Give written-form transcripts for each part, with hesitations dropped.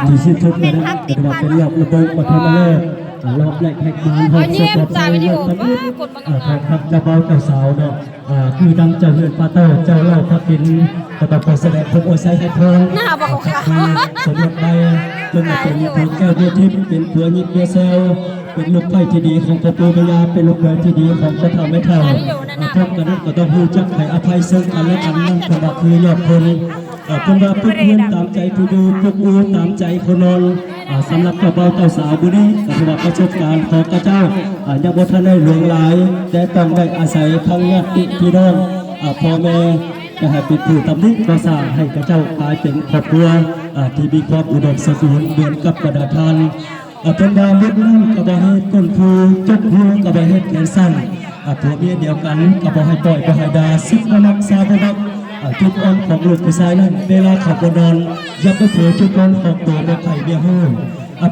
ที่ชื่นชมกันนะเป็นว่าเป็นหลอกระเบิดประเทศมาเลยหลอกแหลกแหกบ้านหกเสือปลายหลอกทั้งนี้ครับเจ้าเบาเจ้าสาวเนาะคือดังเจ้าเฮือนปาเต้าเจ้าเล่าพักกินก็ต้องขอแสดงความโอไซให้ทองสมรสใบจนเป็นทองแก้วเดียทิพย์เป็นผัวยิบเดียเซลเป็นลูกไผ่ที่ดีของพ่อปู่แม่ย่าเป็นลูกเขยที่ดีของพ่อเฒ่าแม่เฒ่าพบกันนั้นก็ต้องรู้จักให้อภัยซึ่งกันและกันนั่นคือว่าคือยอดคนคนว่าทุกเรื่องตามใจผู้ดูทุกอูตามใจคนนอนสำหรับเจ้าเบาเจ้าสาวบุรีสำหรับประสบการณ์ของกระเจ้ายังบ่ทันได้หลวงหลายแต่ต้องได้อาศัยทั้งญาติพี่น้องพ่อแม่จะให้เป็นผู้ตำหนิก็สร้างให้กระเจ้ากลายเป็นครอบครัวที่มีความอุดมสมบูรณ์เหมือนกับกระดาษทานเป็นดาวเล็กน้ำกระบอกให้ก้นคูจกหูกระบอกให้แขนสั้นตัวเมียเดียวกันกระบอกให้ปล่อยกระบอกให้ดาซิกนักซาบนักจุดอ่อนของลูกผู้ชายนั้นเวลาขับรถนอนยับไปเถือจุดอ่อนของตัวในไข่เบี้ยหู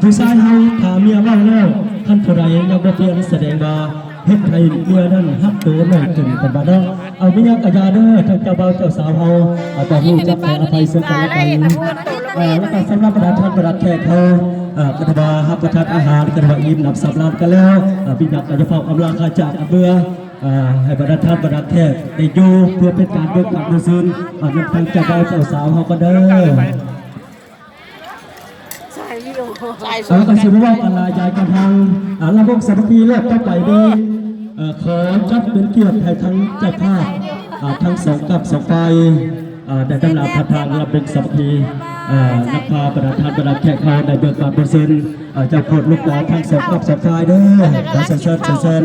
ผู้ชายเฮาถามเมียว่าแล้วท่านผู้ใดยังบ่เพียงแสดงว่าเฮ็ดให้เมียนั้นฮักตัวน้อยขึ้นกันบ่ได้เอาเมียกะยาเด้อทั้งเจ้าบ่าวเจ้าสาวเฮาต้องรู้จักให้อภัยซึ่งกันและกันแล้วก็สำหรับประธานประแขกเขากระทบฮับประทานอาหารกระทบอิ่มหนับสับลานกันแล้วพี่นักการจะเฝ้าอำลาคาจากเบื่อให้ประธานประแขกได้อยู่เพื่อเป็นการเบิกการดูซึนน้ำทางเจ้าบ่าวเจ้าสาวเขาก็เด้อแล้วก็สิบว่ากันลายายกันทางระบบสามัคคีเลิกต่อไปดีขอจัดเป็นเกียรติให้ทั้งเจ้าภาพทั้งสองกับสองฝ่ายได้กำลังทางระบบสามัคคีนักพาประธานประแขกเขาได้เบิกการดูซึนเจ้าโคตรลูกหลานทั้งสองกับสองฝ่ายเด้อขอเชิญเชิญ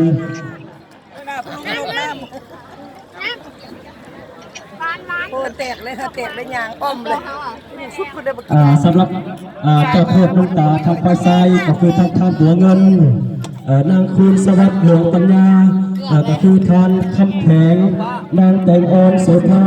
แตกเลยค่ะแตกเลยยางอ้อมเลยสำหรับเจ้าโทษลูกตาทางฝ่ายซ้ายก็คือทางทานหัวเงินนางคูณสวัสดิ์หลวงปัญญาก็คือทานคำแข็งนางแตงอ่อนโสภา